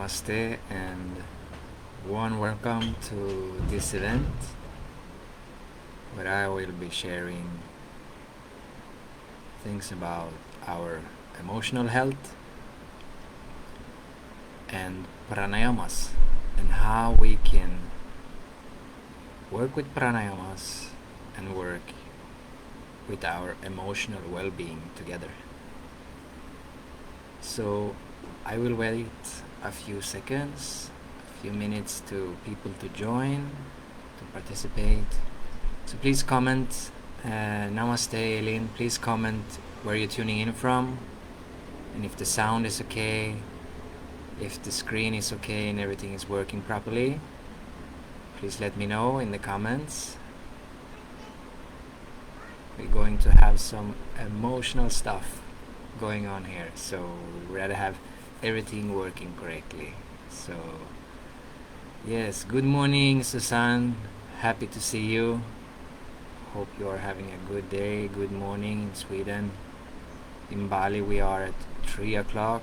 Namaste and warm welcome to this event where I will be sharing things about our emotional health and pranayamas and how we can work with pranayamas and work with our emotional well-being together. So I will wait a few seconds, a few minutes to people to join, to participate. So please comment. Namaste, Eileen. Please comment where you're tuning in from, and if the sound is okay, if the screen is okay and everything is working properly. Please let me know in the comments. We're going to have some emotional stuff going on here, so we'd rather have everything working correctly. So yes, good morning, Susan. Happy to see you. Hope you are having a good day, good morning in Sweden. In Bali we are at 3 o'clock,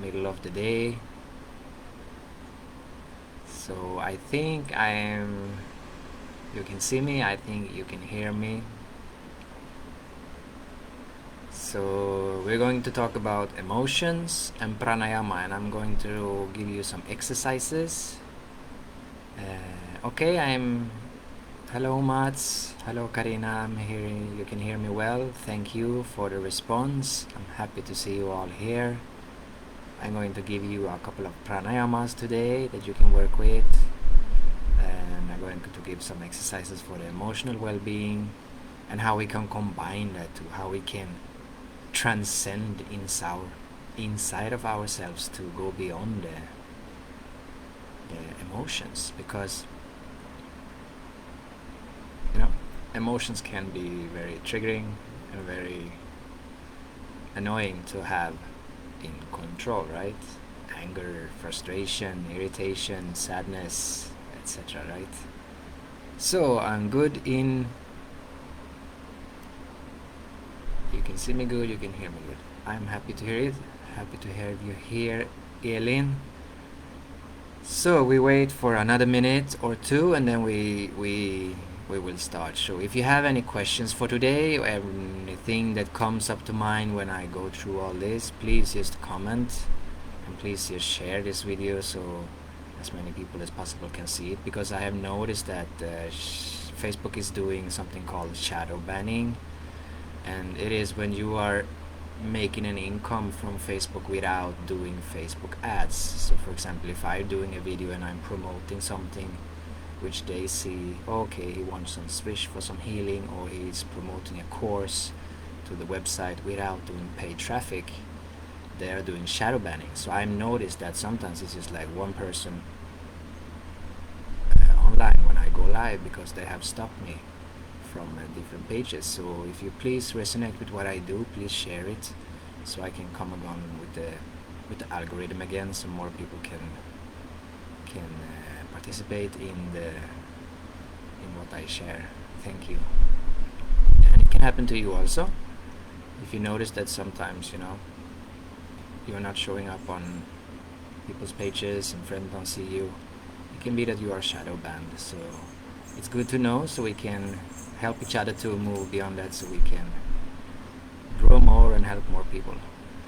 middle of the day. So I think you can see me, I think you can hear me. So we're going to talk about emotions and pranayama, and I'm going to give you some exercises. Hello Mats, hello Karina, I'm hearing you can hear me well. Thank you for the response. I'm happy to see you all here. I'm going to give you a couple of pranayamas today that you can work with, and I'm going to give some exercises for the emotional well-being and how we can combine that to how we can transcend inside of ourselves to go beyond the emotions, because emotions can be very triggering and very annoying to have in control, right? Anger, frustration, irritation, sadness, etc., right? So I'm good in, you can see me good, you can hear me good. I'm happy to hear it. Happy to have you here, Eileen. So we wait for another minute or two, and then we will start. So if you have any questions for today or anything that comes up to mind when I go through all this, please just comment, and please just share this video so as many people as possible can see it, because I have noticed that Facebook is doing something called shadow banning, and it is when you are making an income from Facebook without doing Facebook ads. So for example, if I'm doing a video and I'm promoting something which they see, okay, he wants some swish for some healing, or he's promoting a course to the website without doing paid traffic, they are doing shadow banning. So I've noticed that sometimes it's just like one person online when I go live, because they have stopped me from different pages. So if you please resonate with what I do, please share it so I can come along with the algorithm again, so more people can participate in what I share. Thank you. And it can happen to you also. If you notice that sometimes you're not showing up on people's pages and friends don't see you, it can be that you are shadow banned. So it's good to know, so we can help each other to move beyond that, so we can grow more and help more people,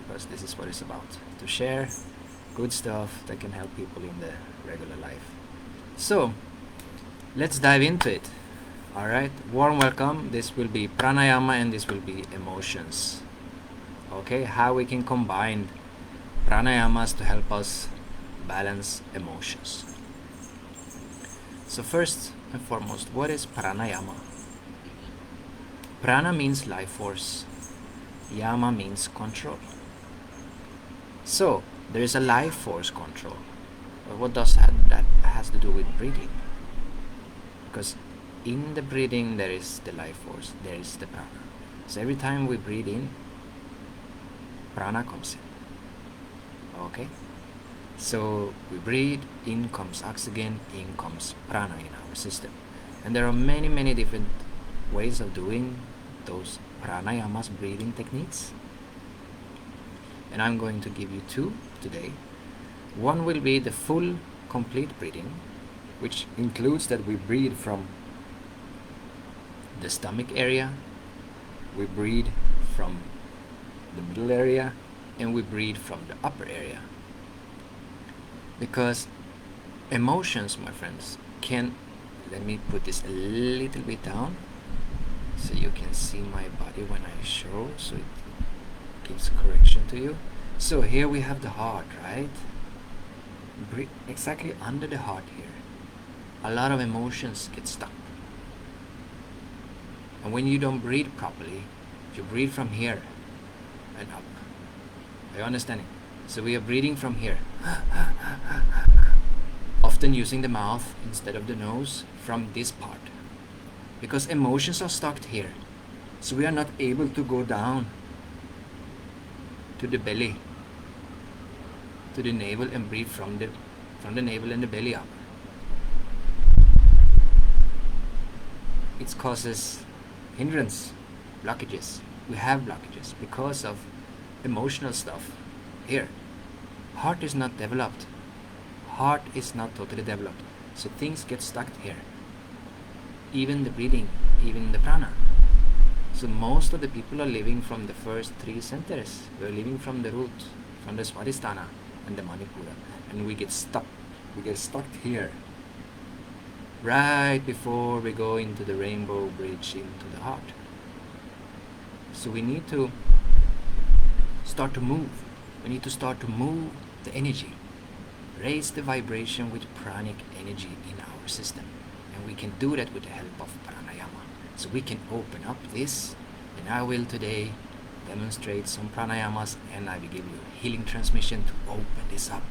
because this is what it's about, to share good stuff that can help people in the regular life. So let's dive into it. Alright, warm welcome. This will be pranayama and this will be emotions. Okay, how we can combine pranayamas to help us balance emotions. So first and foremost, what is pranayama? Prana means life force. Yama means control. So there is a life force control. But what does that has to do with breathing? Because in the breathing there is the life force, there is the prana. So every time we breathe in, prana comes in. Okay? So we breathe, in comes oxygen, in comes prana in our system. And there are many different ways of doing those pranayamas, breathing techniques. And I'm going to give you two today. One will be the full, complete breathing, which includes that we breathe from the stomach area, we breathe from the middle area, and we breathe from the upper area. Because emotions, my friends, can, let me put this a little bit down so you can see my body when I show, so it gives correction to you. So here we have the heart, right? Breathe exactly under the heart here. A lot of emotions get stuck. And when you don't breathe properly, you breathe from here and up. Are you understanding? So we are breathing from here. Often using the mouth instead of the nose from this part. Because emotions are stuck here. So we are not able to go down to the belly, to the navel, and breathe from the navel and the belly up. It causes hindrance, blockages. We have blockages because of emotional stuff here. Heart is not developed. Heart is not totally developed. So things get stuck here. Even the breathing, even the prana. So most of the people are living from the first three centers. We're living from the root, from the Swadhisthana and the Manipura. And we get stuck. We get stuck here. Right before we go into the rainbow bridge into the heart. So we need to start to move. We need to start to move the energy. Raise the vibration with pranic energy in our system. And we can do that with the help of pranayama. So we can open up this. And I will today demonstrate some pranayamas, and I will give you a healing transmission to open this up.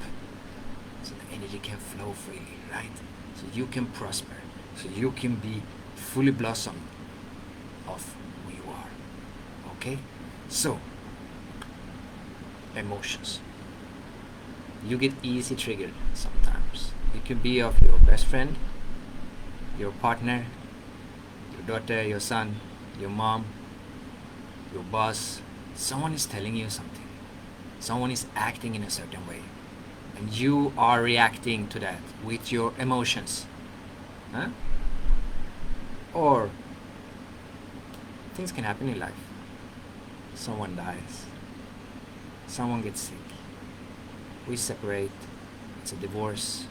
So the energy can flow freely, right? So you can prosper. So you can be fully blossomed of who you are. Okay? So, emotions. You get easy triggered sometimes. It could be of your best friend, your partner, your daughter, your son, your mom, your boss. Someone is telling you something. Someone is acting in a certain way. And you are reacting to that with your emotions. Huh? Or things can happen in life. Someone dies. Someone gets sick. We separate. It's a divorce.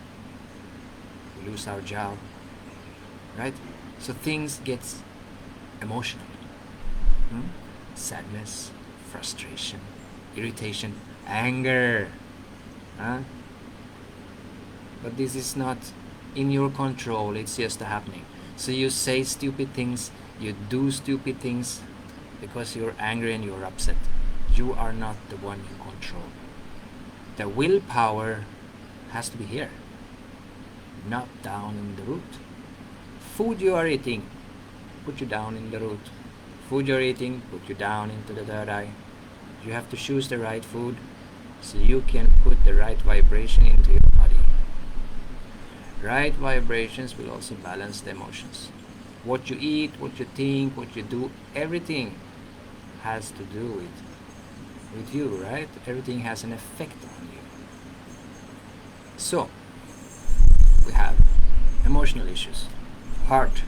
We lose our job. Right? So things get emotional. Sadness, frustration, irritation, anger. Huh? But this is not in your control. It's just happening. So you say stupid things. You do stupid things because you're angry and you're upset. You are not the one in control. The willpower has to be here, not down in the root. Food you are eating, put you down in the root. Food you're eating, put you down into the third eye. You have to choose the right food so you can put the right vibration into your body. Right vibrations will also balance the emotions. What you eat, what you think, what you do, everything has to do with you, right? Everything has an effect on you. So, we have emotional issues. Heart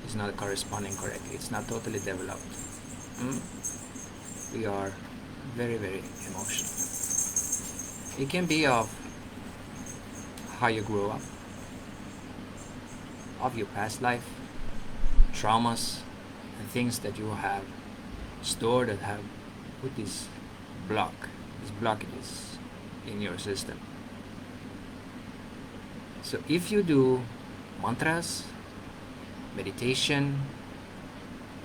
is not corresponding correctly. It's not totally developed. We are very, very emotional. It can be of how you grew up, of your past life, traumas, and things that you have stored that have put these blockages in your system. So if you do mantras, meditation,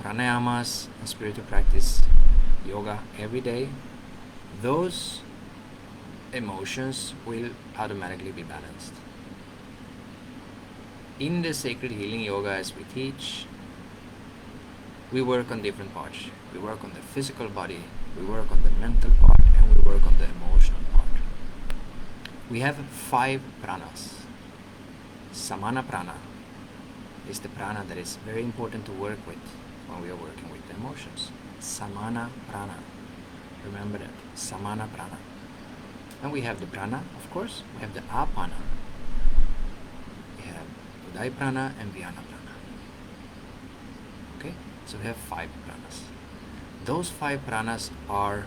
pranayamas, and spiritual practice, yoga every day, those emotions will automatically be balanced. In the sacred healing yoga, as we teach, we work on different parts. We work on the physical body, we work on the mental part, and we work on the emotional part. We have 5 pranas. Samana Prana is the prana that is very important to work with when we are working with the emotions. Samana Prana. Remember that. Samana Prana. And we have the prana, of course. We have the apana. We have udai prana and vyana prana. Okay, so we have 5 pranas. Those 5 pranas are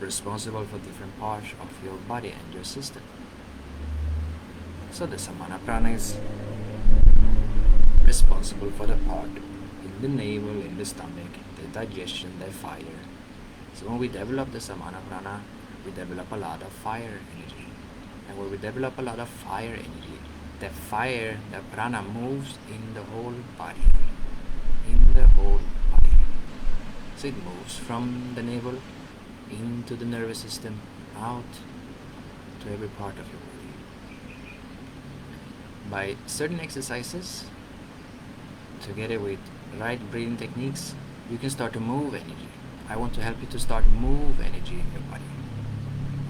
responsible for different parts of your body and your system. So the Samana Prana is responsible for the part in the navel, in the stomach, the digestion, the fire. So when we develop the Samana Prana, we develop a lot of fire energy. And when we develop a lot of fire energy, the fire, the prana moves in the whole body. In the whole body. So it moves from the navel into the nervous system, out to every part of your body. By certain exercises, together with right breathing techniques, you can start to move energy. I want to help you to start move energy in your body.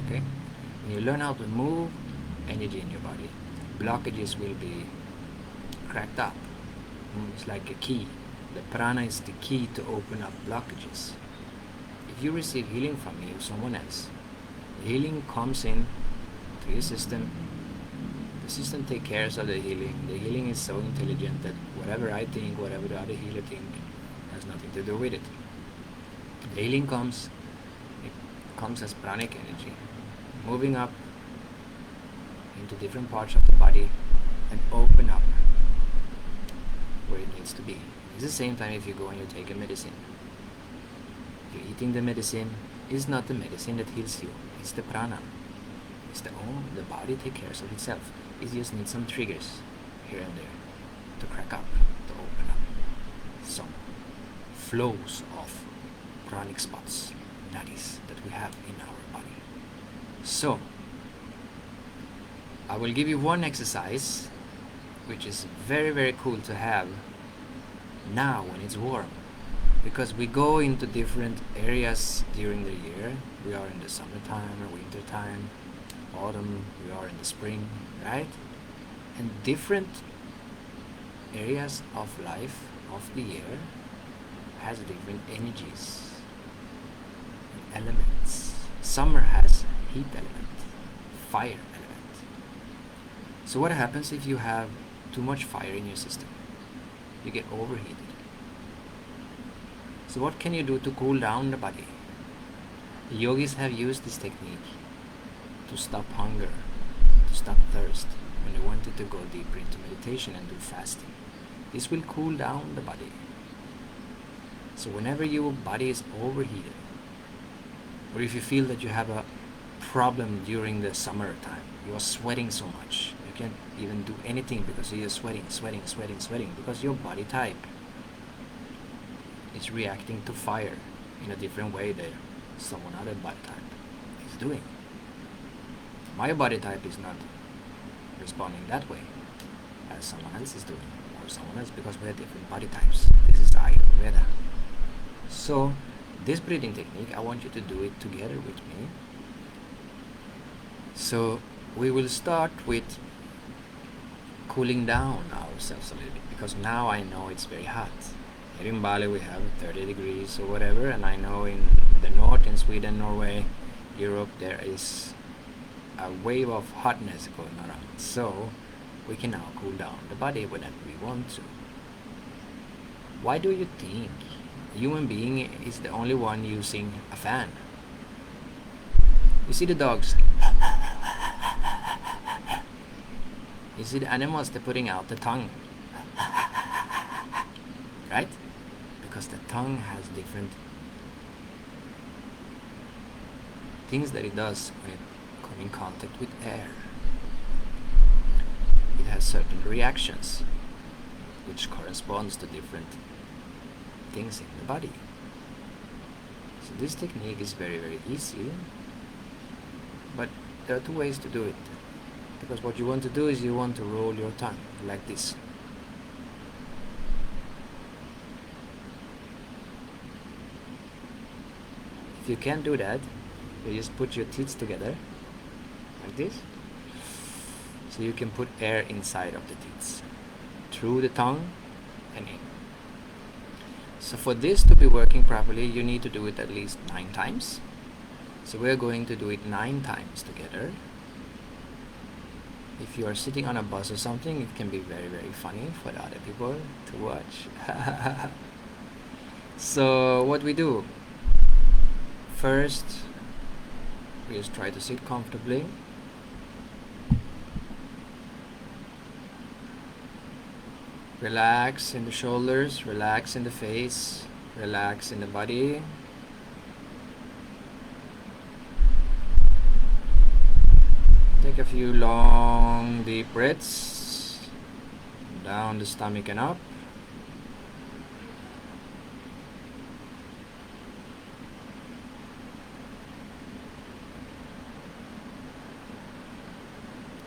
Okay? When you learn how to move energy in your body, blockages will be cracked up. It's like a key. The prana is the key to open up blockages. If you receive healing from me or someone else, the healing comes in to your system. The system takes care of the healing. The healing is so intelligent that whatever I think, whatever the other healer thinks, has nothing to do with it. The healing comes, it comes as pranic energy, moving up into different parts of the body and open up where it needs to be. It's the same time if you go and you take a medicine. You're eating the medicine. It's not the medicine that heals you. It's the prana. It's the body takes care of itself. It just needs some triggers here and there to crack up, to open up some flows of pranic spots, nadis, that we have in our body. So, I will give you one exercise which is very, very cool to have now when it's warm, because we go into different areas during the year. We are in the summertime or winter time, autumn, we are in the spring, right? And different areas of life of the year has different energies and elements. Summer has heat element, fire element. So what happens if you have too much fire in your system? You get overheated. So what can you do to cool down the body? The yogis have used this technique to stop hunger, to stop thirst, when they wanted to go deeper into meditation and do fasting. This will cool down the body. So whenever your body is overheated, or if you feel that you have a problem during the summer time, you are sweating so much, you can't even do anything because you're sweating, because your body type is reacting to fire in a different way than someone other body type is doing. My body type is not responding that way as someone else is doing, or someone else, because we have different body types. This is the Ayurveda. So this breathing technique, I want you to do it together with me. So we will start with cooling down ourselves a little bit, because now I know it's very hot. Here in Bali we have 30 degrees or whatever, and I know in the north, in Sweden, Norway, Europe, there is a wave of hotness going around. So we can now cool down the body whenever we want to. Why do you think a human being is the only one using a fan? You see the dogs. You see the animals, they're putting out the tongue. Right? Because the tongue has different things that it does when it comes in contact with air. It has certain reactions which corresponds to different things in the body. So this technique is very, very easy, but there are 2 ways to do it. Because what you want to do is you want to roll your tongue like this. If you can't do that, you just put your teeth together like this, so you can put air inside of the teeth through the tongue and in. So for this to be working properly, you need to do it at least 9 times. So we're going to do it 9 times together. If you are sitting on a bus or something, it can be very, very funny for the other people to watch. So what we do, first we just try to sit comfortably. Relax in the shoulders, relax in the face, relax in the body. Take a few long deep breaths down the stomach and up.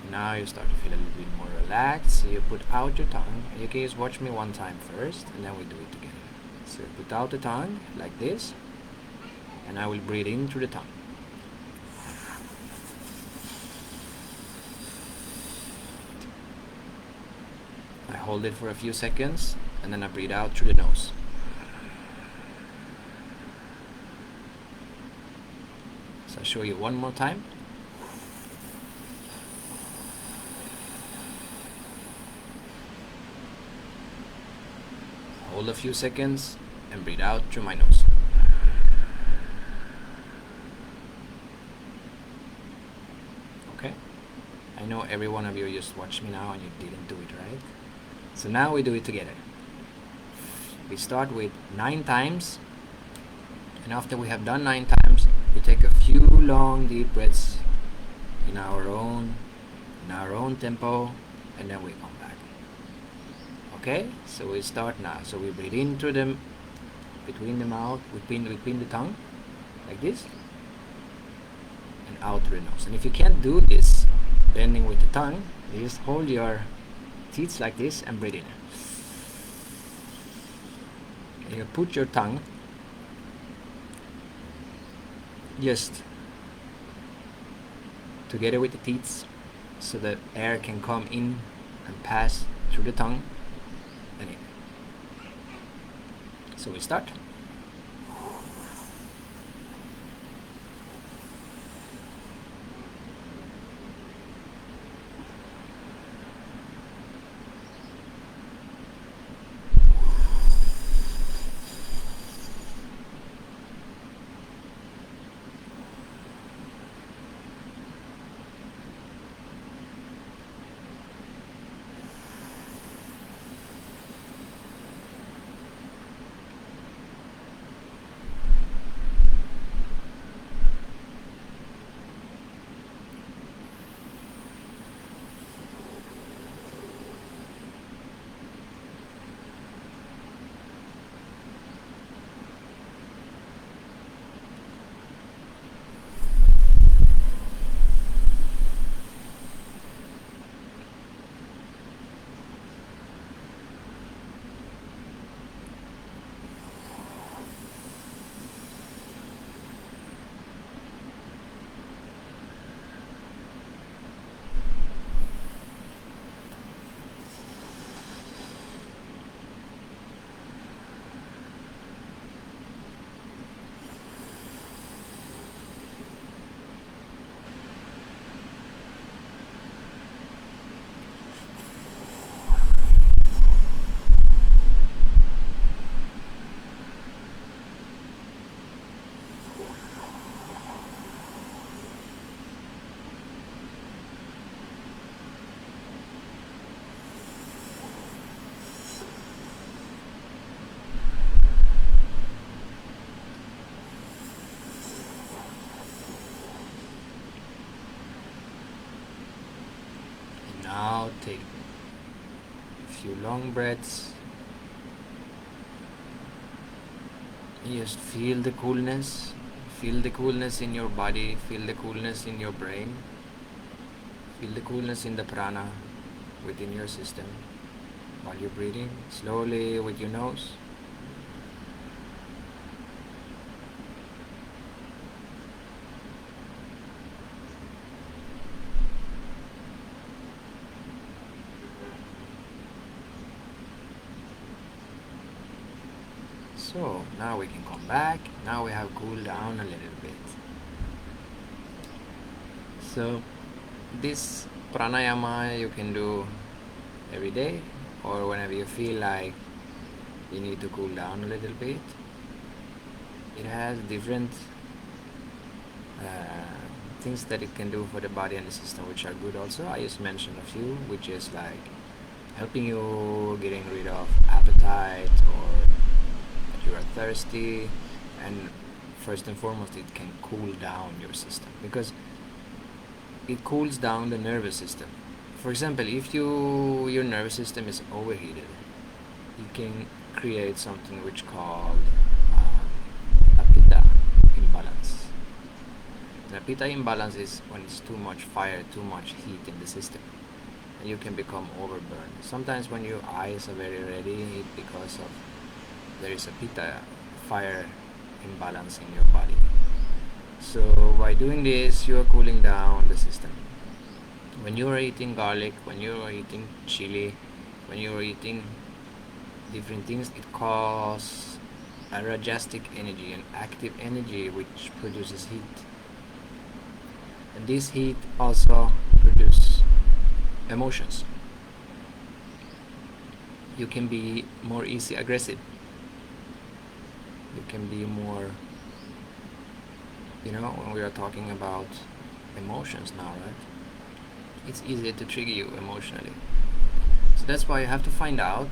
Now you start to feel a little bit more relaxed. So you put out your tongue. You can just watch me one time first, and then we do it together. So put out the tongue like this, and I will breathe in through the tongue. I hold it for a few seconds, and then I breathe out through the nose. So I'll show you one more time. Hold a few seconds and breathe out through my nose. Okay? I know every one of you just watched me now and you didn't do it, right? So now we do it together. We start with 9 times, and after we have done 9 times, we take a few long deep breaths in our own tempo, and then we come back. Okay, so we start now. So we breathe in through them, between the mouth, between the tongue, like this, and out through the nose. And if you can't do this, bending with the tongue, you just hold your teeth like this and breathe in. And you put your tongue just together with the teeth, so that air can come in and pass through the tongue and in. So we start. Now take a few long breaths. Just feel the coolness. Feel the coolness in your body. Feel the coolness in your brain. Feel the coolness in the prana within your system while you're breathing slowly with your nose. So now we can come back. Now we have cooled down a little bit. So this pranayama you can do every day or whenever you feel like you need to cool down a little bit. It has different things that it can do for the body and the system, which are good also. I just mentioned a few, which is like helping you getting rid of appetite or that you are thirsty, and first and foremost it can cool down your system because it cools down the nervous system. For example, if your nervous system is overheated, you can create something which called a pitta imbalance. The pitta imbalance is when it's too much fire, too much heat in the system, and you can become overburned. Sometimes when your eyes are very ready, it's because of there is a pitta fire imbalance in your body. So by doing this, you are cooling down the system. When you are eating garlic, when you are eating chili, when you are eating different things, it causes a rajasic energy, an active energy which produces heat. And this heat also produces emotions. You can be more easy aggressive. You can be more, when we are talking about emotions now, right? It's easier to trigger you emotionally. So that's why you have to find out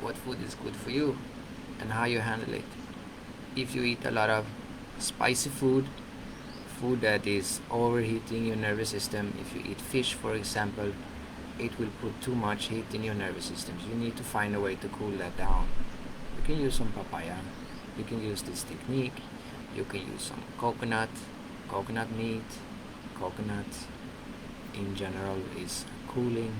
what food is good for you and how you handle it. If you eat a lot of spicy food that is overheating your nervous system, if you eat fish, for example, it will put too much heat in your nervous system. You need to find a way to cool that down. You can use some papaya. You can use this technique. You can use some coconut meat. Coconut in general is cooling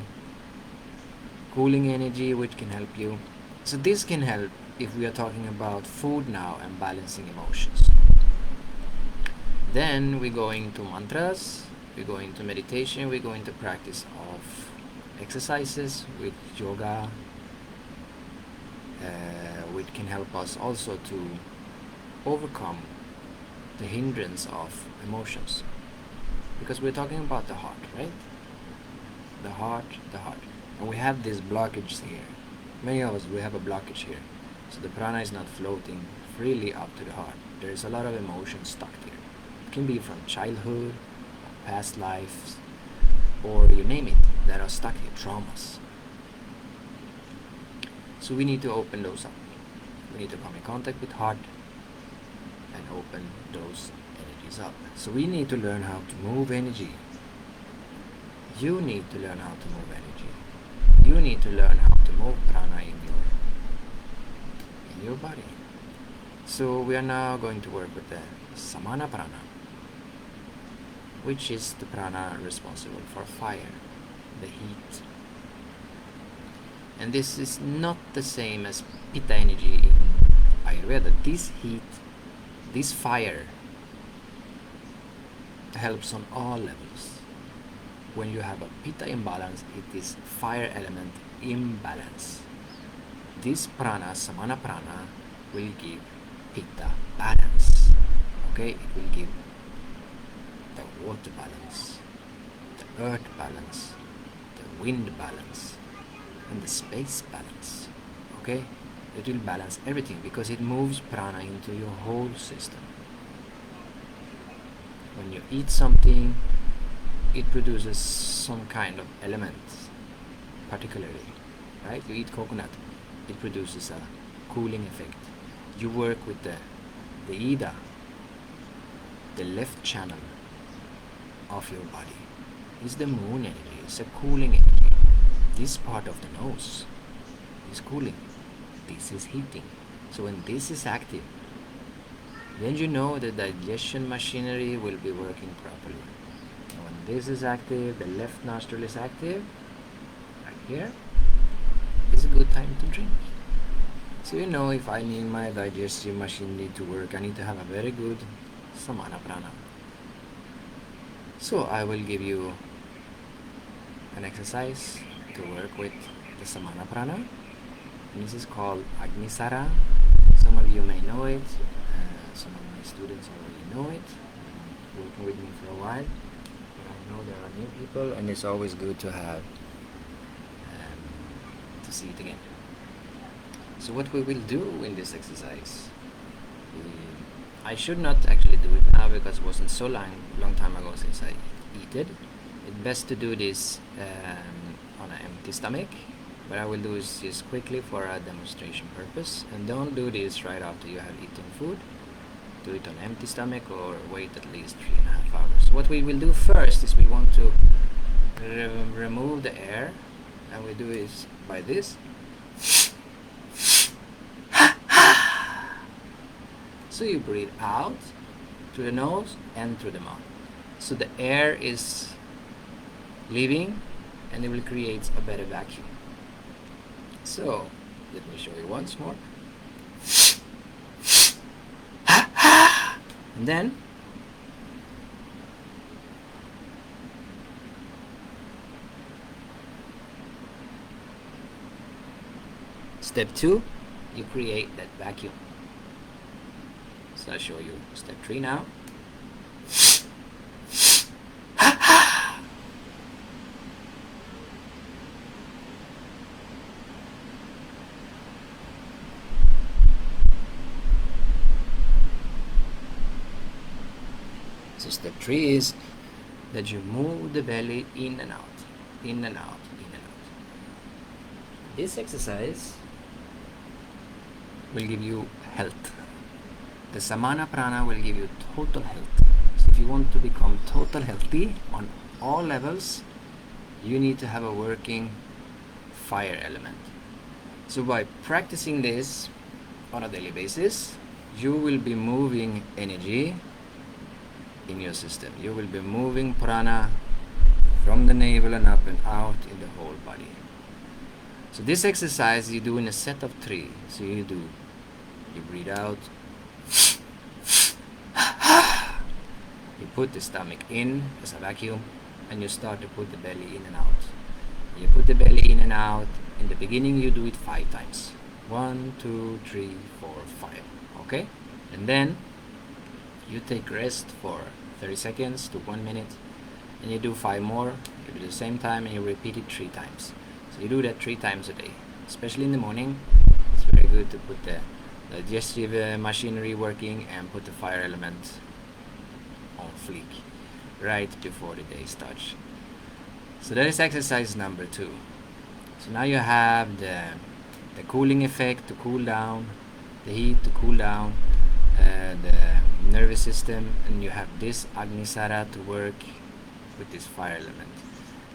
energy which can help you. So this can help if we are talking about food now and balancing emotions. Then we go into mantras, we go into meditation, we go into practice of exercises with yoga, which can help us also to overcome the hindrance of emotions. Because we're talking about the heart, right? The heart. And we have this blockage here. Many of us, we have a blockage here. So the prana is not flowing freely up to the heart. There's a lot of emotions stuck here. It can be from childhood, past lives, or you name it, that are stuck here, traumas. So we need to open those up. We need to come in contact with heart and open those energies up. So we need to learn how to move energy. You need to learn how to move energy. You need to learn how to move prana in your body. So we are now going to work with the Samana Prana, which is the prana responsible for fire, the heat. And this is not the same as pitta energy in Ayurveda. This heat, this fire, helps on all levels. When you have a pitta imbalance, it is fire element imbalance. This prana, Samana Prana, will give pitta balance. Okay, it will give the water balance, the earth balance, the wind balance, and the space balance. Okay, it will balance everything because it moves prana into your whole system. When you eat something, it produces some kind of element, particularly, right? You eat coconut, it produces a cooling effect. You work with the Ida, the left channel of your body. It's the moon energy, it's a cooling energy. This part of the nose is cooling, this is heating. So when this is active, then you know the digestion machinery will be working properly. And when this is active, the left nostril is active, right here, it's a good time to drink. So if I need my digestive machine need to work, I need to have a very good Samana Prana. So I will give you an exercise to work with the Samana Prana. And this is called Agnisara. Some of you may know it. Some of my students already know it. Working with me for a while. know there are new people, and it's always good to have to see it again. So what we will do in this exercise, I should not actually do it now because it wasn't so long time ago since I eat it. It's best to do this on an empty stomach, but I will do this just quickly for a demonstration purpose. And don't do this right after you have eaten food. Do it on empty stomach or wait at least 3.5 hours. What we will do first is we want to remove the air, and we do it by this. So you breathe out through the nose and through the mouth. So the air is leaving, and it will create a better vacuum. So let me show you once more. And then step 2, you create that vacuum. So I'll show you step 3 now. So step 3 is that you move the belly in and out, in and out, in and out. This exercise will give you health. The Samana Prana will give you total health. So if you want to become total healthy on all levels, you need to have a working fire element. So by practicing this on a daily basis, you will be moving energy in your system. You will be moving prana from the navel and up and out in the whole body. So this exercise you do in a set of 3. So you breathe out, you put the stomach in as a vacuum, and you start to put the belly in and out. You put the belly in and out. In the beginning you do it 5 times. 1, 2, 3, 4, 5. Okay? And then you take rest for 30 seconds to 1 minute, and you do 5 more. You do the same time, and you repeat it 3 times. So you do that 3 times a day, especially in the morning. It's very good to put the digestive machinery working and put the fire element on fleek right before the day starts. So that is exercise number 2. So now you have the cooling effect to cool down, the heat to cool down the nervous system, and you have this Agnisara to work with this fire element.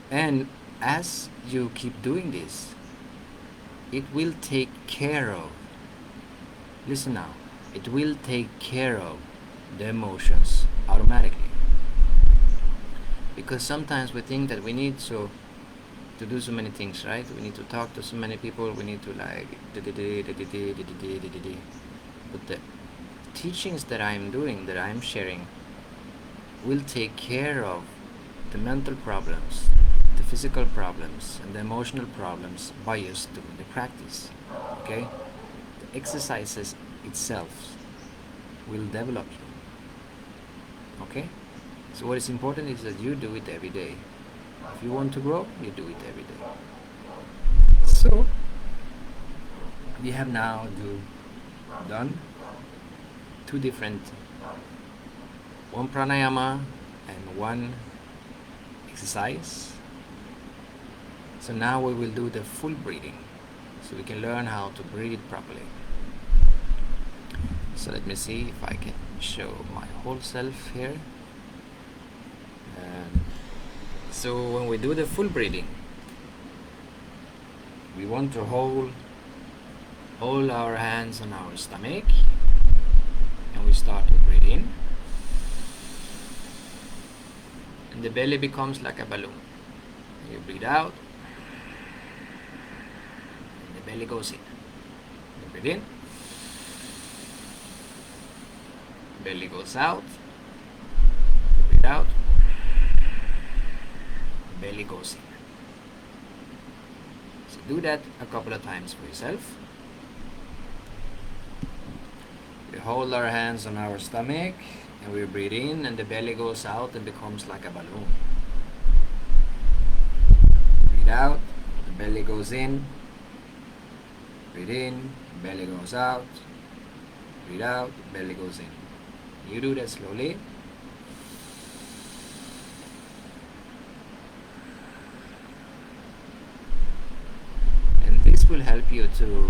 And as you keep doing this, it will take care of, listen now, it will take care of the emotions automatically. Because sometimes we think that we need to do so many things, right? We need to talk to so many people, we need to like but the teachings that I'm doing, that I'm sharing, will take care of the mental problems, the physical problems, and the emotional problems by just doing the practice. Okay? The exercises itself will develop you. Okay? So what is important is that you do it every day. If you want to grow, you do it every day. So we have now done 2 different, 1 pranayama and 1 exercise. So now we will do the full breathing, so we can learn how to breathe properly. So let me see if I can show my whole self here. So when we do the full breathing, we want to hold our hands on our stomach, and we start to breathe in, and the belly becomes like a balloon. You breathe out, and the belly goes in. You breathe in, belly goes out, you breathe out, belly goes in. So do that a couple of times for yourself. We hold our hands on our stomach, and we breathe in, and the belly goes out and becomes like a balloon. Breathe out, the belly goes in. Breathe in, belly goes out. Breathe out, belly goes in. You do that slowly. And this will help you to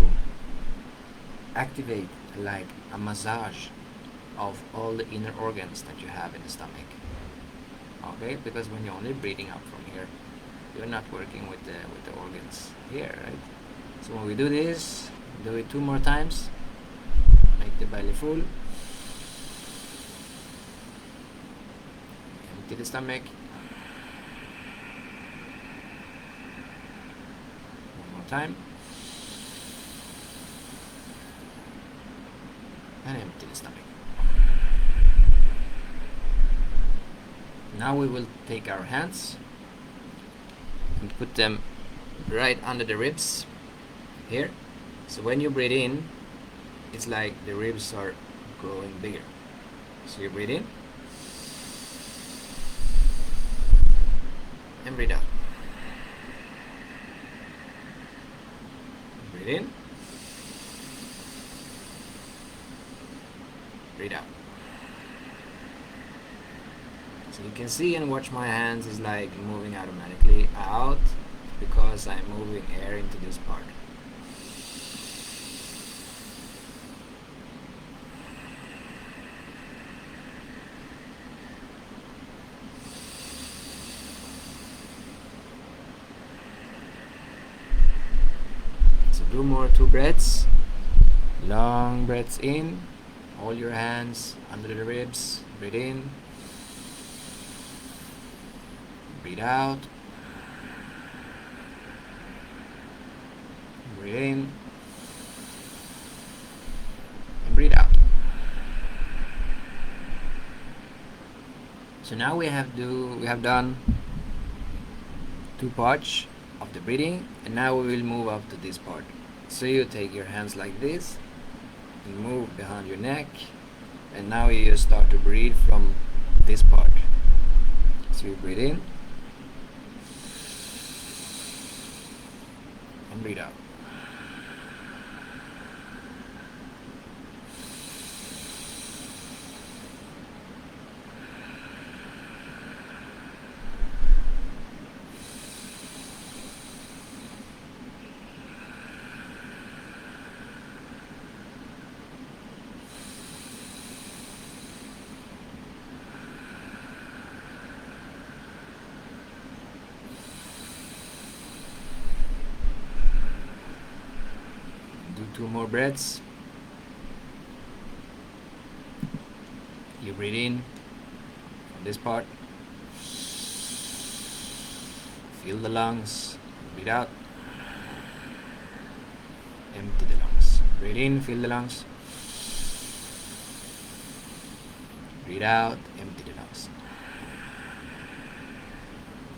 activate like a massage of all the inner organs that you have in the stomach. Okay, because when you're only breathing up from here, you're not working with the organs here, right? So when we do this, do it 2 more times. Make the belly full. Empty the stomach. One more time. And empty the stomach. Now we will take our hands and put them right under the ribs here. So when you breathe in, it's like the ribs are growing bigger. So you breathe in and breathe out. Breathe in, breathe out. So you can see and watch my hands is like moving automatically out because I'm moving air into this part. So do more 2 breaths. Long breaths in. Hold your hands under the ribs. Breathe in. Breathe out. Breathe in. And breathe out. So now we have done 2 parts of the breathing, and now we will move up to this part. So you take your hands like this and move behind your neck, and now you start to breathe from this part. So you breathe in and breathe out. Do 2 more breaths. You breathe in from this part. Fill the lungs. Breathe out. Empty the lungs. Breathe in, fill the lungs. Breathe out, empty the lungs.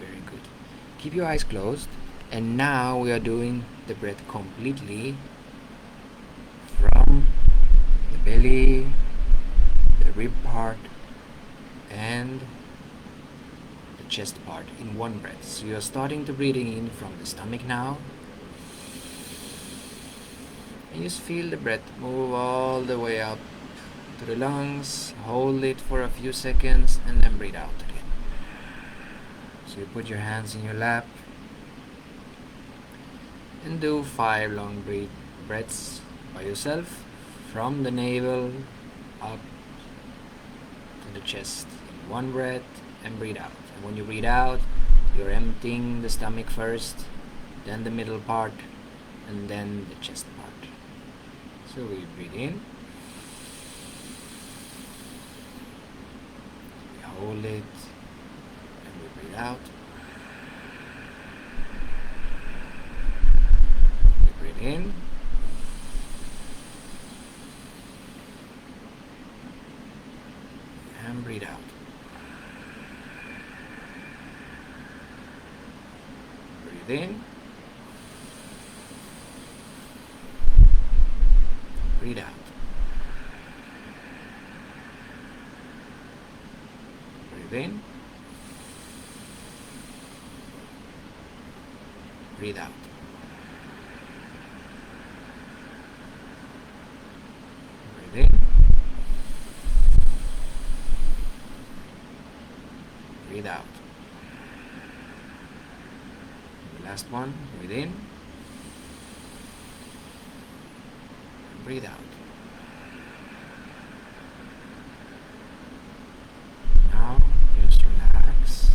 Very good. Keep your eyes closed. And now we are doing the breath completely from the belly, the rib part, and the chest part in one breath. So you're starting to breathing in from the stomach now. And just feel the breath move all the way up to the lungs. Hold it for a few seconds and then breathe out again. So you put your hands in your lap and do 5 long breaths by yourself from the navel up to the chest in one breath, and breathe out. And when you breathe out, you're emptying the stomach first, then the middle part, and then the chest part. So we breathe in, we hold it, and we breathe out. We breathe in, and breathe out. Breathe in, breathe out. Breathe in, Breathe out. Breathe in. Breathe out. The last one. Breathe in. Breathe out. Now just relax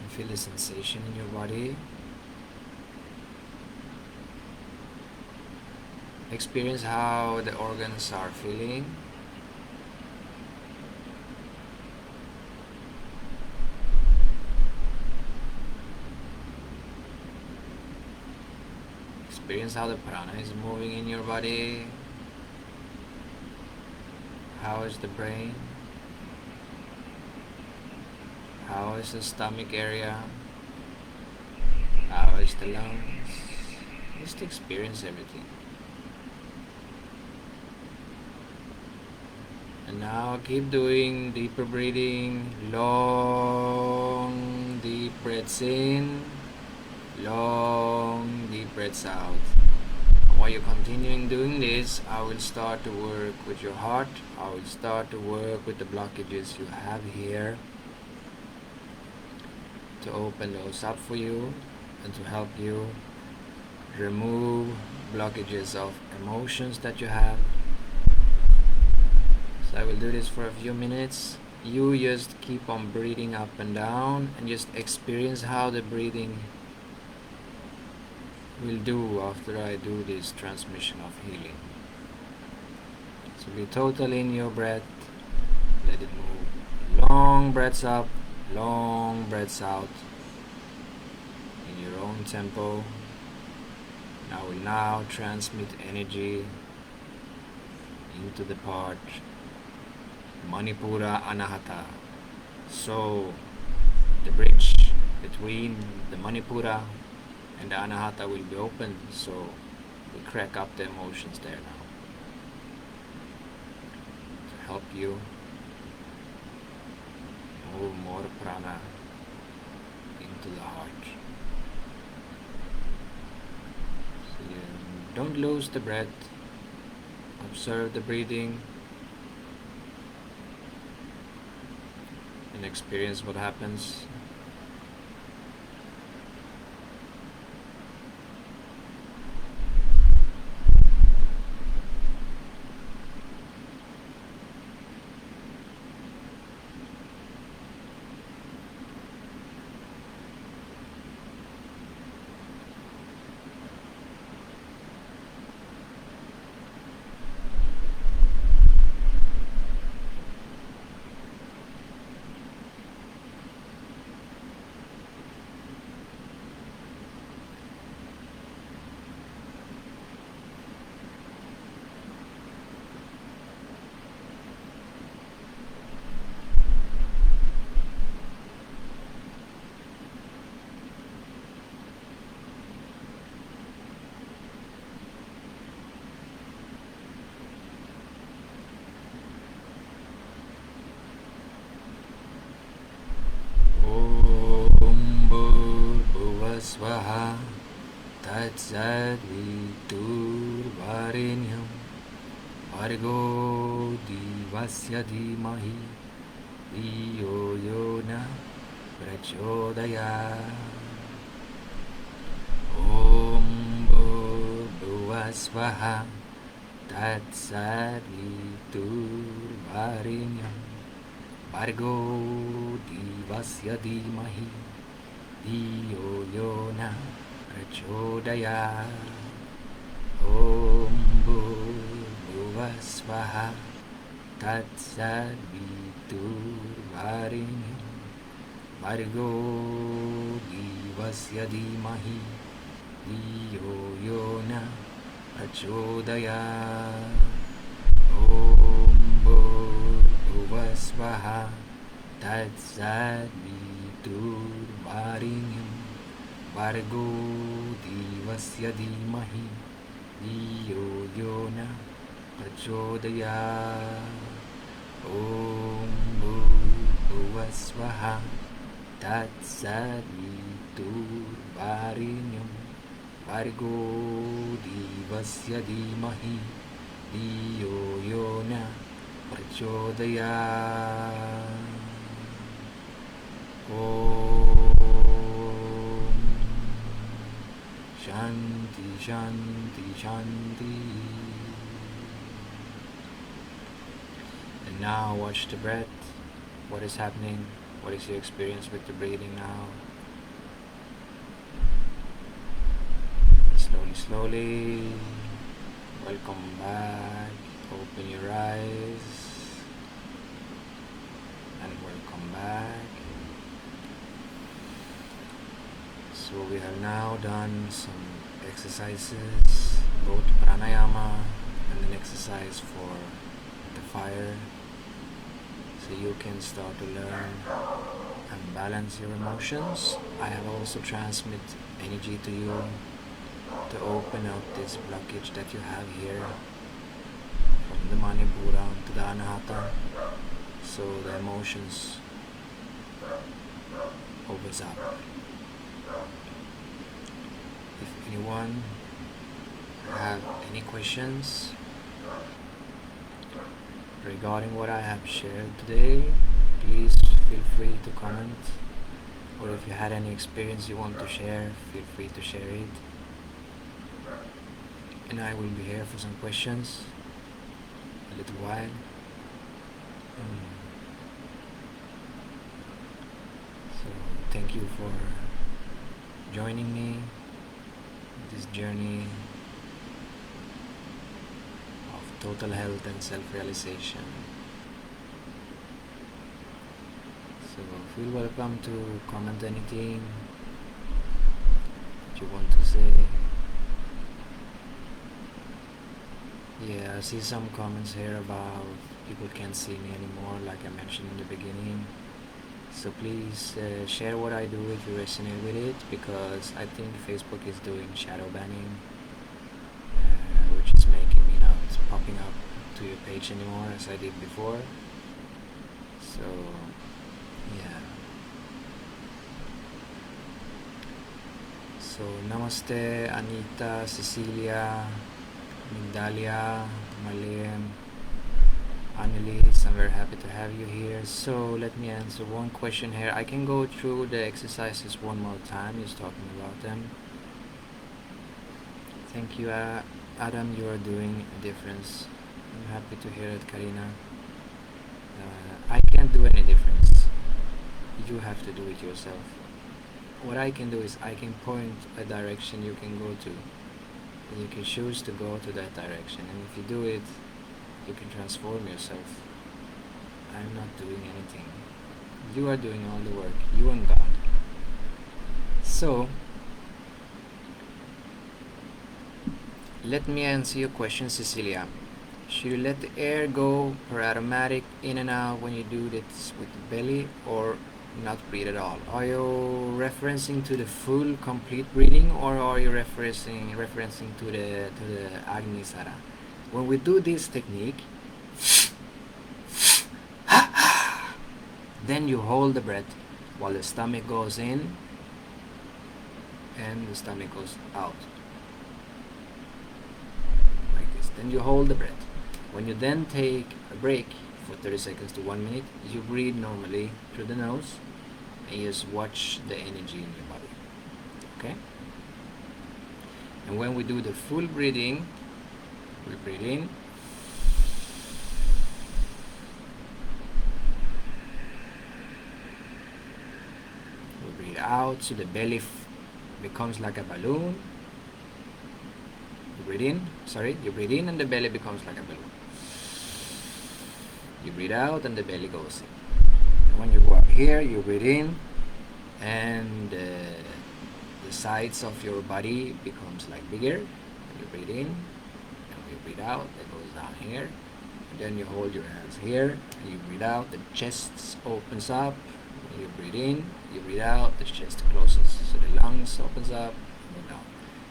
and feel the sensation in your body. Experience how the organs are feeling. Experience how the prana is moving in your body. How is the brain? How is the stomach area? How is the lungs? Just experience everything. And now keep doing deeper breathing, long deep breaths in, long deep breaths out. And while you're continuing doing this, I will start to work with your heart. I will start to work with the blockages you have here, to open those up for you and to help you remove blockages of emotions that you have. So I will do this for a few minutes. You just keep on breathing up and down and just experience how the breathing will do after I do this transmission of healing. So be totally in your breath. Let it move. Long breaths up, long breaths out in your own tempo. I will now transmit energy into the part Manipura Anahata. So the bridge between the Manipura and the Anahata will be open, so we crack up the emotions there now to help you move more prana into the heart. So you don't lose the breath. Observe the breathing and experience what happens. Swaha Tatsatviturvarenyam Bhargo Divasya Dhimahi Dhiyo Yona Prachodaya. Om Bhurva Swaha Tatsatviturvarenyam Bhargo Divasya Dhimahi Dhiyo Yona Prachodaya. Om Bhurva Swaha Tatsatviturvarenyam Bhargo Divasya Dhimahi Dhiyo Yona Prachodaya. Om Bhurva Swaha Tatsatviturvarenyam Bhargo Divasya Dhimahi Dhiyo Yona Prachodaya. Om Bhurva Swaha Tatsaditurvarinyam Vargo Divasya Dhimahi Dhiyo Yona Prachodayat. Om Shanti Shanti Shanti. And now watch the breath. What is happening? What is your experience with the breathing now? Slowly, slowly. Welcome back. Open your eyes. And welcome back. So we have now done some exercises, both pranayama and an exercise for the fire. So you can start to learn and balance your emotions. I have also transmit energy to you to open up this blockage that you have here from the Manipura to the Anahata, so the emotions opens up. If anyone have any questions regarding what I have shared today, please feel free to comment, or if you had any experience you want to share, feel free to share it, and I will be here for some questions a little while. So thank you for joining me in this journey of total health and self-realization. So feel welcome to comment anything that you want to say. Yeah, I see some comments here about people can't see me anymore, like I mentioned in the beginning. So please share what I do if you resonate with it, because I think Facebook is doing shadow banning, which is making me not popping up to your page anymore as I did before. So yeah. So namaste Anita, Cecilia, Migdalia, Malim, Annalise, I'm very happy to have you here. So let me answer one question here. I can go through the exercises one more time, just talking about them. Thank you, Adam, you are doing a difference. I'm happy to hear it, Karina. I can't do any difference. You have to do it yourself. What I can do is I can point a direction you can go to, and you can choose to go to that direction, and if you do it, you can transform yourself. I'm not doing anything. You are doing all the work, you and God. So let me answer your question, Cecilia. Should you let the air go per automatic in and out when you do this with the belly, or not breathe at all? Are you referencing to the full complete breathing, or are you referencing to the Agnisara? When we do this technique, then you hold the breath while the stomach goes in and the stomach goes out, like this. Then you hold the breath. When you then take a break for 30 seconds to 1 minute, you breathe normally through the nose and you just watch the energy in your body. Okay? And when we do the full breathing, we breathe in, we breathe out, so the belly becomes like a balloon. You breathe in and the belly becomes like a balloon. You breathe out and the belly goes in. And when you go up here, you breathe in and the sides of your body becomes like bigger. You breathe in and you breathe out, it goes down here. And then you hold your hands here and you breathe out, the chest opens up. You breathe in, you breathe out, the chest closes, so the lungs opens up and go down.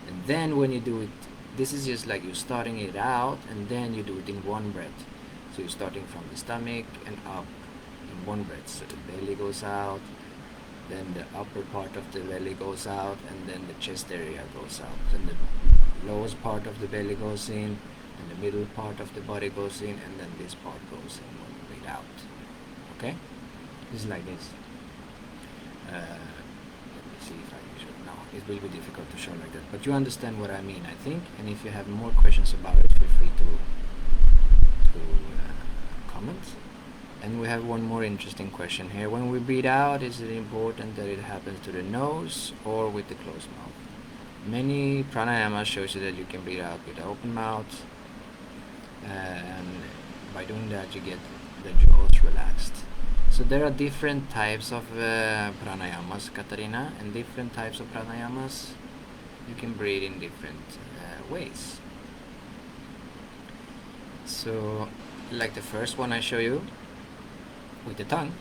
And then when you do it, this is just like you're starting it out, and then you do it in one breath. So you're starting from the stomach and up in one breath. So the belly goes out, then the upper part of the belly goes out, and then the chest area goes out. Then the lowest part of the belly goes in, and the middle part of the body goes in, and then this part goes in when you breathe out. Okay? It's like this. Let me see if I should. No, it will be difficult to show like that. But you understand what I mean, I think. And if you have more questions about it, feel free to comment. And we have one more interesting question here. When we breathe out, is it important that it happens to the nose or with the closed mouth? Many pranayamas shows you that you can breathe out with the open mouth, and by doing that you get the jaws relaxed. So there are different types of pranayamas, Katarina, and different types of pranayamas you can breathe in different ways. So like the first one I show you, with the tongue,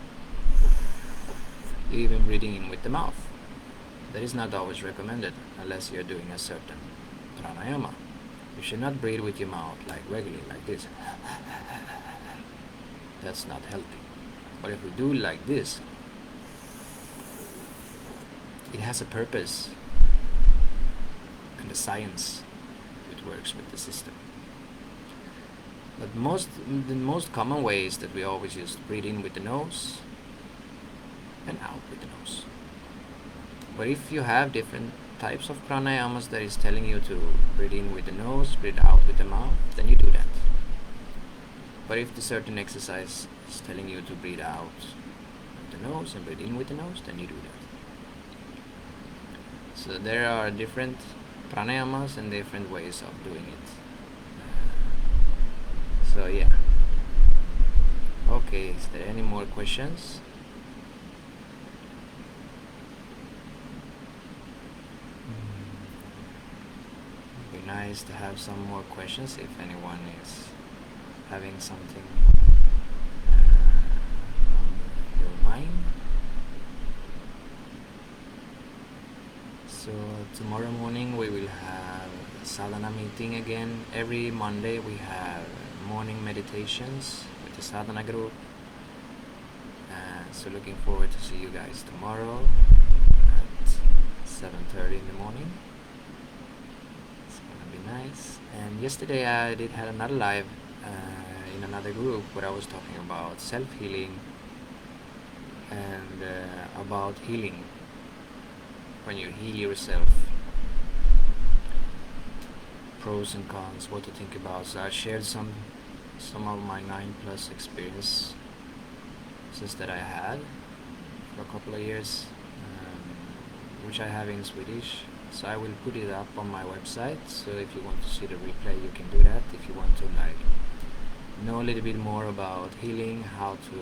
you're even breathing in with the mouth. That is not always recommended unless you're doing a certain pranayama. You should not breathe with your mouth like regularly, like this. That's not healthy. But if we do like this, it has a purpose and a science which works with the system. But the most common way is that we always use breathe in with the nose and out with the nose. But if you have different types of pranayamas that is telling you to breathe in with the nose, breathe out with the mouth, then you do that. But if the certain exercise is telling you to breathe out with the nose and breathe in with the nose, then you do that. So there are different pranayamas and different ways of doing it. So yeah. Okay, is there any more questions? It'd be nice to have some more questions if anyone is having something on your mind. So tomorrow morning we will have a sadhana meeting again. Every Monday we have morning meditations with the sadhana group. So looking forward to see you guys tomorrow at 7:30 in the morning. It's gonna be nice. And yesterday I did have another live in another group where I was talking about self-healing and about healing when you heal yourself, pros and cons, what to think about. So I shared some of my 9+ experiences that I had for a couple of years, which I have in Swedish. So I will put it up on my website. So if you want to see the replay, you can do that. If you want to know a little bit more about healing, how to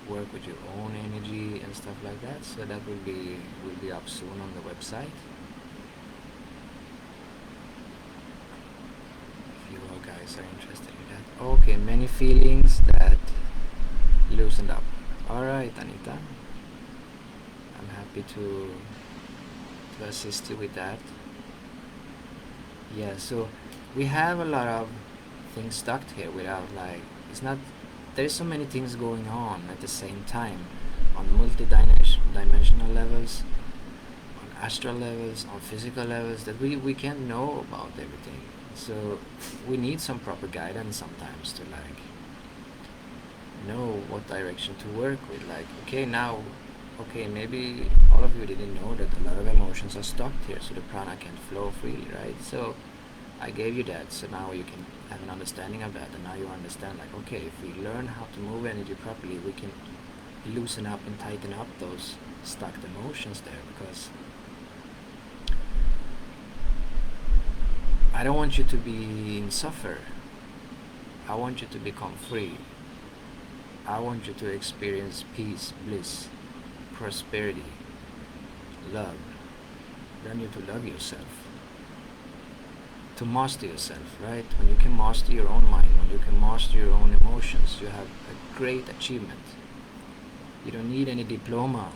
work with your own energy and stuff like that. So that will be up soon on the website. If you all guys are interested in that. Okay, many feelings that loosened up. Alright, Anita. I'm happy to assist you with that. Yeah, so we have a lot of things stuck here without there's so many things going on at the same time on multi-dimensional levels, on astral levels, on physical levels, that we can't know about everything. So we need some proper guidance sometimes to know what direction to work with. Maybe all of you didn't know that a lot of emotions are stuck here, so the prana can flow freely, right? So I gave you that, so now you can have an understanding of that, and now you understand if we learn how to move energy properly, we can loosen up and tighten up those stuck emotions there, because I don't want you to be in suffer. I want you to become free. I want you to experience peace, bliss, prosperity, love. Learn you to love yourself, to master yourself, right? When you can master your own mind, when you can master your own emotions, you have a great achievement. You don't need any diploma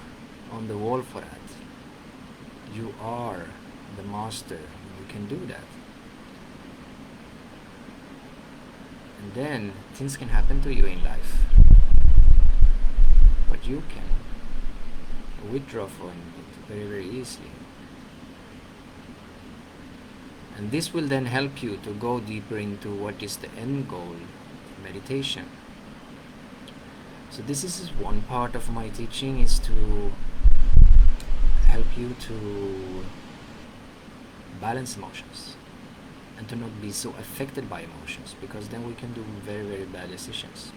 on the wall for that. You are the master. You can do that. And then things can happen to you in life, but you can withdraw from it very, very easily. And this will then help you to go deeper into what is the end goal of meditation. So this is one part of my teaching, is to help you to balance emotions and to not be so affected by emotions, because then we can do very, very bad decisions.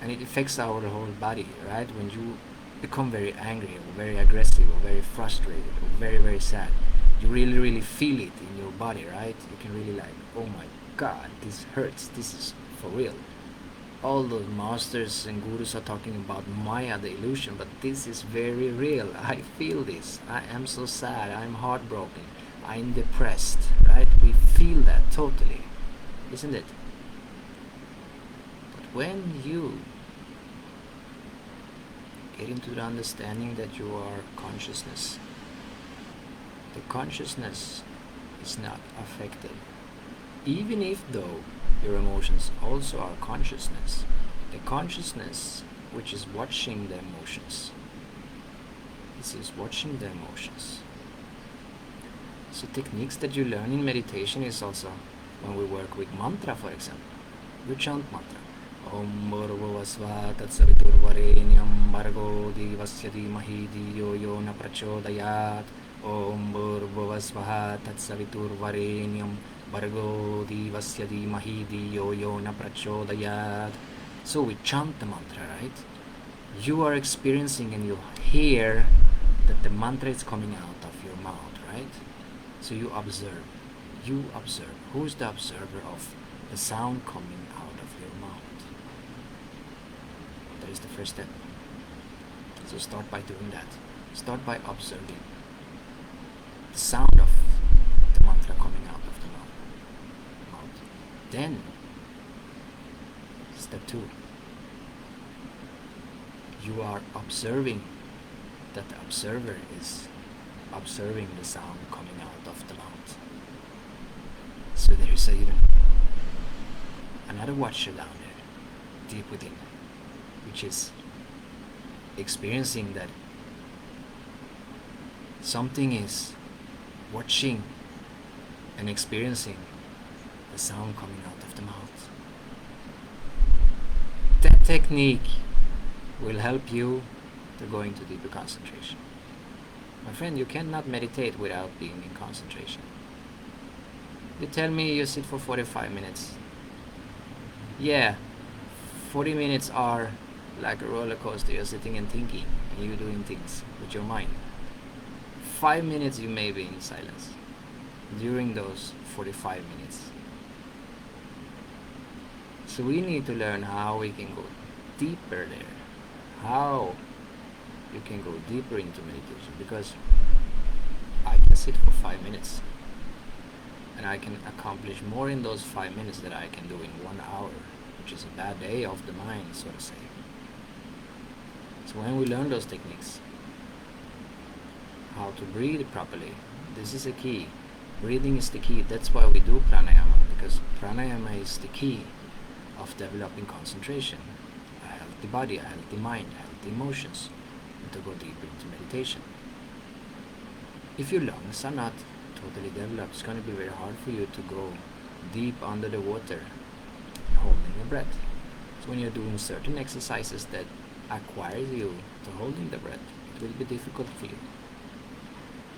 And it affects our whole body, right? When you become very angry or very aggressive or very frustrated or very, very sad, you really, really feel it in your body, right? You can really like, oh my god, this hurts, this is for real. All those masters and gurus are talking about Maya, the illusion, but this is very real. I feel this. I am so sad. I'm heartbroken. I'm depressed, right? We feel that totally, isn't it? But when you get into the understanding that you are consciousness, the consciousness is not affected. Even if though your emotions also are consciousness, the consciousness which is watching the emotions, this is watching the emotions. So techniques that you learn in meditation is also when we work with mantra, for example. We chant mantra. Om Bhurvuvasva Tatsaviturvarenyam Bhargo Devasya Dhimahi Dhiyo Yo Na Prachodayat. Om Bhurvuvasva Tatsaviturvarenyam Bhargo Devasya Dhimahi Dhiyo Yo Na Prachodayat. So we chant the mantra, right? You are experiencing and you hear that the mantra is coming out of your mouth, right? So you observe. You observe. Who is the observer of the sound coming out of your mouth? That is the first step. So start by doing that. Start by observing the sound of the mantra coming out of the mouth. Then, step 2. You are observing that the observer is observing the sound coming out of the mouth. So there is even another watcher down there, deep within, which is experiencing that something is watching and experiencing the sound coming out of the mouth. That technique will help you to go into deeper concentration. My friend, you cannot meditate without being in concentration. You tell me you sit for 45 minutes. Yeah, 40 minutes are like a roller coaster. You're sitting and thinking, and you're doing things with your mind. 5 minutes you may be in silence during those 45 minutes. So we need to learn how we can go deeper there. How you can go deeper into meditation, because I can sit for 5 minutes and I can accomplish more in those 5 minutes than I can do in 1 hour, which is a bad day of the mind, so to say. So when we learn those techniques, how to breathe properly, this is a key. Breathing is the key. That's why we do pranayama, because pranayama is the key of developing concentration, a healthy body, a healthy mind, healthy emotions, and to go deeper into meditation. If your lungs are not totally developed, it's going to be very hard for you to go deep under the water holding your breath. So when you're doing certain exercises that acquire you to holding the breath, it will be difficult for you.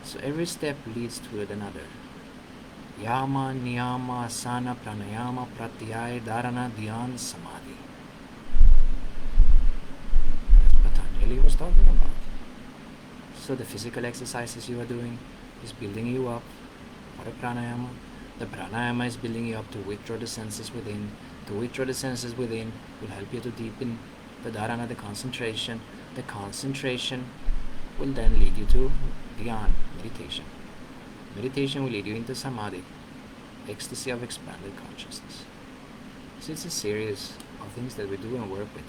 So every step leads to another. Yama, Niyama, Asana, Pranayama, Pratyaya, Dharana, Dhyan, Samadhi. That's what Patanjali was talking about. So the physical exercises you are doing is building you up for a pranayama. The pranayama is building you up to withdraw the senses within. To withdraw the senses within will help you to deepen the dharana, the concentration. The concentration will then lead you to dhyan, meditation. Meditation will lead you into samadhi, ecstasy of expanded consciousness. So it's a series of things that we do and work with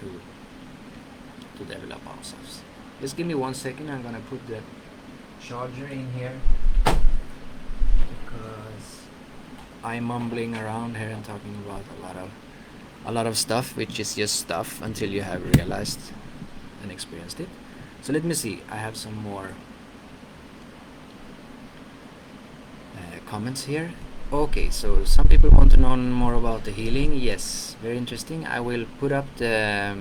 to develop ourselves. Just give me 1 second. I'm gonna put the charger in here because I'm mumbling around here and talking about a lot of stuff, which is just stuff until you have realized and experienced it. So let me see, I have some more comments here. Okay, so some people want to know more about the healing. Yes, very interesting. I will put up the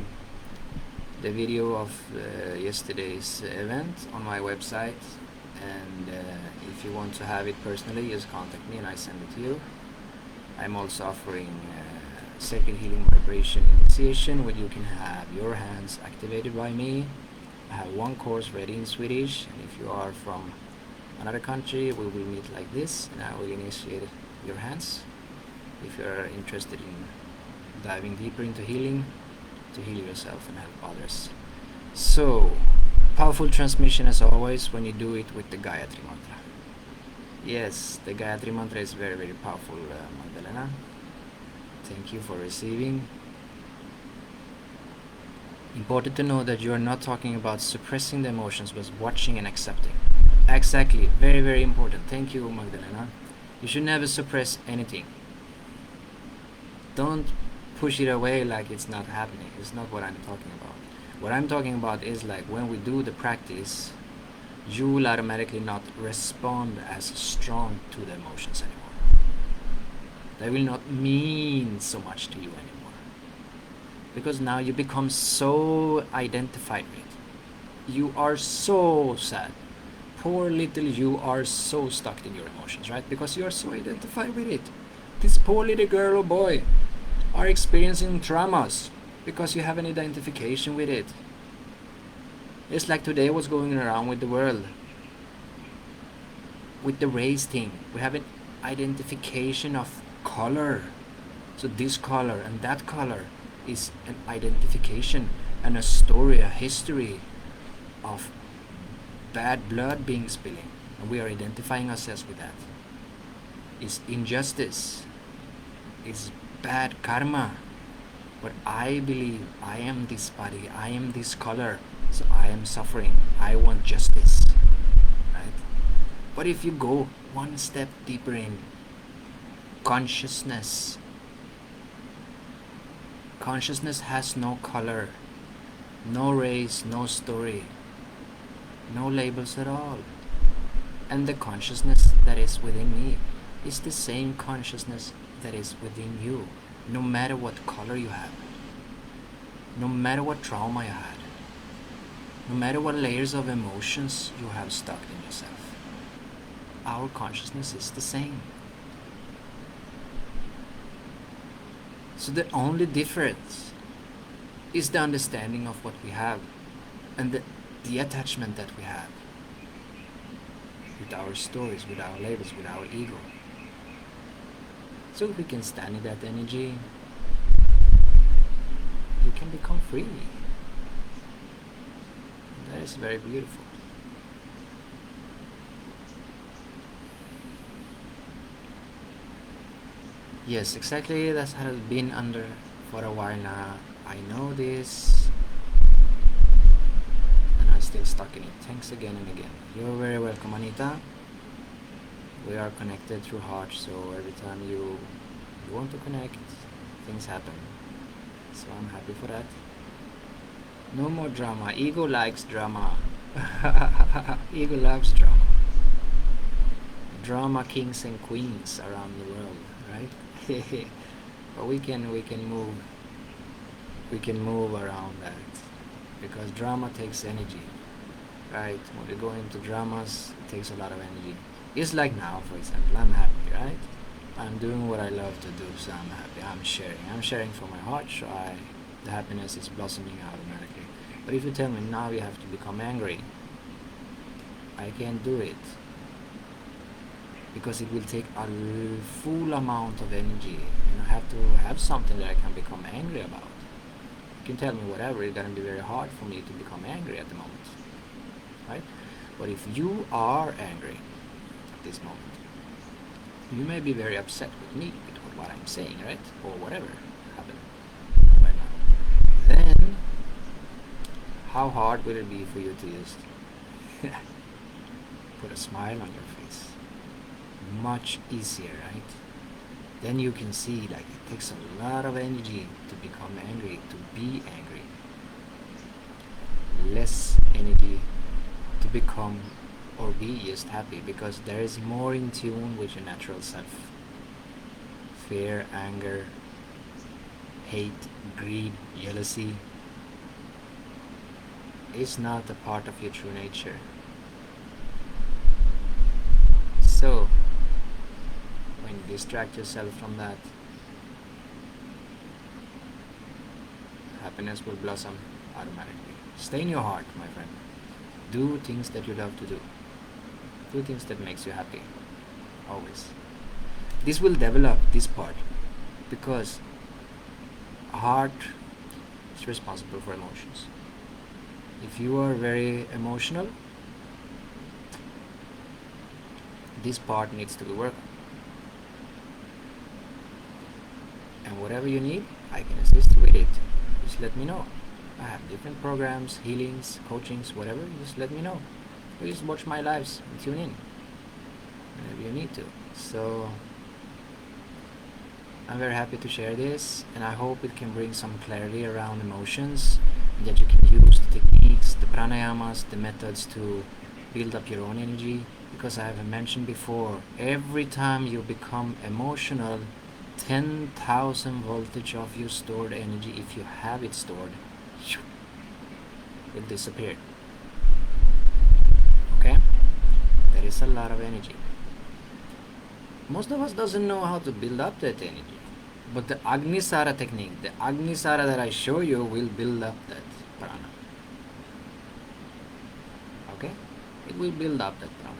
video of yesterday's event on my website, and if you want to have it personally, just contact me and I send it to you. I'm also offering sacred healing vibration initiation, where you can have your hands activated by me. I have one course ready in Swedish, and if you are from another country, we will meet like this and I will initiate your hands. If you are interested in diving deeper into healing, to heal yourself and help others. So, powerful transmission as always when you do it with the Gayatri Mantra. Yes, the Gayatri Mantra is very, very powerful, Magdalena. Thank you for receiving. Important to know that you are not talking about suppressing the emotions, but watching and accepting. Exactly, very, very important. Thank you, Magdalena. You should never suppress anything. Don't push it away like it's not happening. It's not what I'm talking about. What I'm talking about is like when we do the practice, you will automatically not respond as strong to the emotions anymore. They will not mean so much to you anymore. Because now you become so identified with it. You are so sad. Poor little you are so stuck in your emotions, right? Because you are so identified with it. This poor little girl or boy are experiencing traumas because you have an identification with it. It's like today what's going around with the world. With the race thing, we have an identification of color. So this color and that color is an identification and a story, a history of bad blood being spilling, and we are identifying ourselves with that. It's injustice, it's bad karma, but I believe I am this body, I am this color, so I am suffering, I want justice, right? But if you go one step deeper in consciousness, consciousness has no color, no race, no story, no labels at all. And the consciousness that is within me is the same consciousness that is within you, no matter what color you have, no matter what trauma you had, no matter what layers of emotions you have stuck in yourself. Our consciousness is the same. So the only difference is the understanding of what we have and the attachment that we have with our stories, with our labels, with our ego. So if we can stand in that energy, you can become free. That is very beautiful. Yes, exactly. That's how it's been under for a while now. I know this, and I'm still stuck in it. Thanks again and again. You're very welcome, Anita. We are connected through heart, so every time you want to connect, things happen. So I'm happy for that. No more drama. Ego likes drama. Ego loves drama. Drama kings and queens around the world, right? But we can move around that, because drama takes energy, right? When we go into dramas, it takes a lot of energy. It's like now, for example, I'm happy, right? I'm doing what I love to do, so I'm happy. I'm sharing from my heart, so the happiness is blossoming automatically. But if you tell me now you have to become angry, I can't do it, because it will take a full amount of energy, and I have to have something that I can become angry about. You can tell me whatever, it's gonna be very hard for me to become angry at the moment, right? But if you are angry at this moment, you may be very upset with me with what I'm saying, right? Or whatever happened right now. Then, how hard will it be for you to just put a smile on your face? Much easier, right? Then you can see, like, it takes a lot of energy to become angry, to be angry. less energy to become or be just happy, because there is more in tune with your natural self. Fear, anger, hate, greed, jealousy is not a part of your true nature. So, when you distract yourself from that, happiness will blossom automatically. Stay in your heart, my friend. Do things that you love to do. Do things that makes you happy. Always. This will develop this part, because heart is responsible for emotions. If you are very emotional, this part needs to be worked. And whatever you need, I can assist with it. Just let me know. I have different programs, healings, coachings, whatever. Just let me know. Please watch my lives and tune in whenever you need to. So I'm very happy to share this, and I hope it can bring some clarity around emotions, and that you can use the techniques, the pranayamas, the methods to build up your own energy. Because I have mentioned before, every time you become emotional, 10,000 voltage of your stored energy, if you have it stored, will disappear. Okay? There is a lot of energy. Most of us doesn't know how to build up that energy. But the Agnisara technique, the Agnisara that I show you, will build up that prana. Okay? It will build up that prana.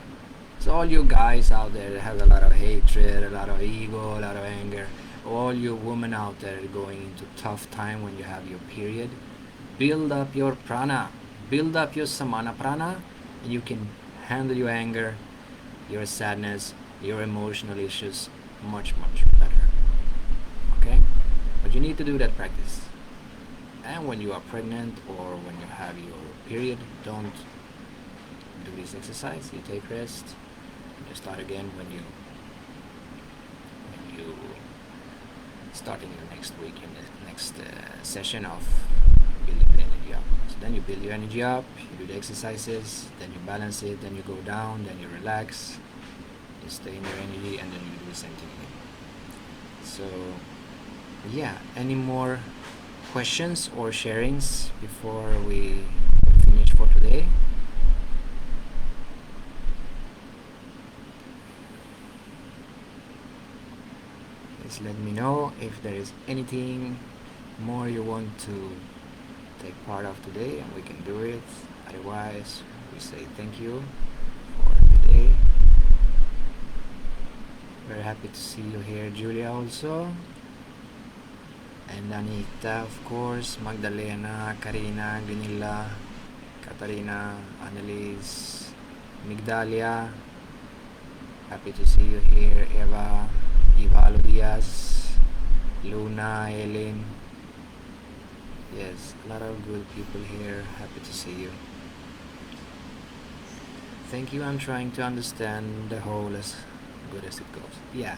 So all you guys out there that have a lot of hatred, a lot of ego, a lot of anger, all you women out there going into tough time when you have your period, build up your prana, build up your Samana Prana, and you can handle your anger, your sadness, your emotional issues much better. Okay? But you need to do that practice. And when you are pregnant or when you have your period, don't do this exercise. You take rest. You start again when you starting your next week, in the next session of building the energy up. So then you build your energy up, you do the exercises, then you balance it, then you go down, then you relax, you stay in your energy, and then you do the same thing again. So yeah, any more questions or sharings before we finish for today? Please let me know if there is anything more you want to take part of today, and we can do it. Otherwise, we say thank you for today. Very happy to see you here, Julia, also. And Anita, of course, Magdalena, Karina, Ganila, Katarina, Annalise, Migdalia. Happy to see you here, Eva, Ivalo Diaz, Luna, Ellen. Yes, a lot of good people here. Happy to see you. Thank you. I'm trying to understand the whole as good as it goes. Yeah,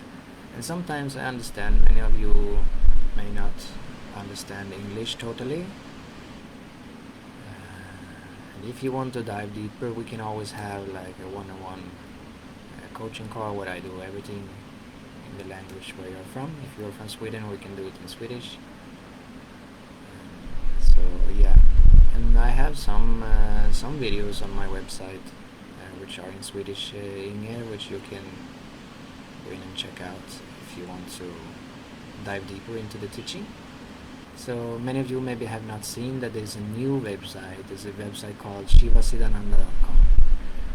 and sometimes I understand many of you may not understand English totally. And if you want to dive deeper, we can always have like a one-on-one coaching call where I do everything in the language where you're from. If you're from Sweden, we can do it in Swedish. So yeah, and I have some videos on my website which are in Swedish in here, which you can go in and check out if you want to dive deeper into the teaching. So many of you maybe have not seen that there's a new website. There's a website called shivasiddhananda.com,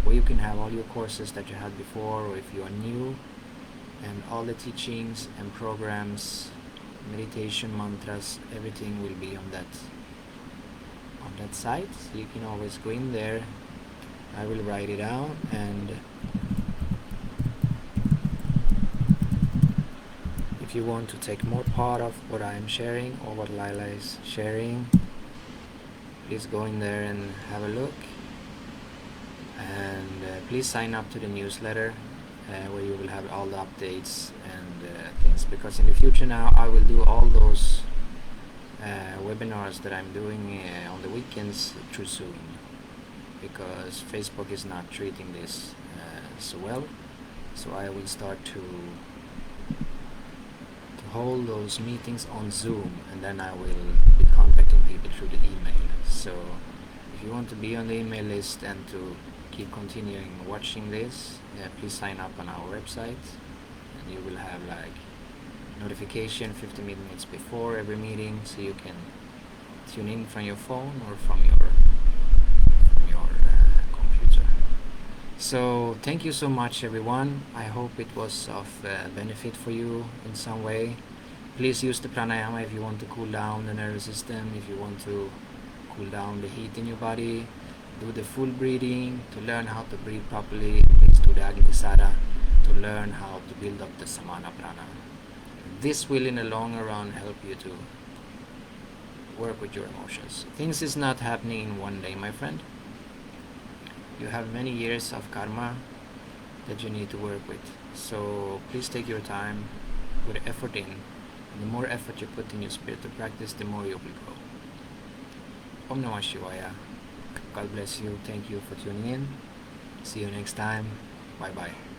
where you can have all your courses that you had before, or if you are new, and all the teachings and programs, meditation, mantras, everything will be on that site. So you can always go in there. I will write it out, and if you want to take more part of what I am sharing or what Laila is sharing, please go in there and have a look. And please sign up to the newsletter where you will have all the updates and things, because in the future now I will do all those webinars that I'm doing on the weekends through Zoom, because Facebook is not treating this so well. So I will start to hold those meetings on Zoom, and then I will be contacting people through the email. So if you want to be on the email list and to keep continuing watching this, please sign up on our website, and you will have like notification 15 minutes before every meeting, so you can tune in from your phone or from your computer. So thank you so much, everyone. I hope it was of benefit for you in some way. Please use the pranayama if you want to cool down the nervous system, if you want to cool down the heat in your body. Do the full breathing to learn how to breathe properly. Please do the Agnisara to learn how to build up the Samana Prana. This will in the long run help you to work with your emotions. Things is not happening in one day, my friend. You have many years of karma that you need to work with. So please take your time, put effort in. And the more effort you put in your spiritual practice, the more you will grow. Om Namah Shivaya. God bless you. Thank you for tuning in. See you next time. Bye bye.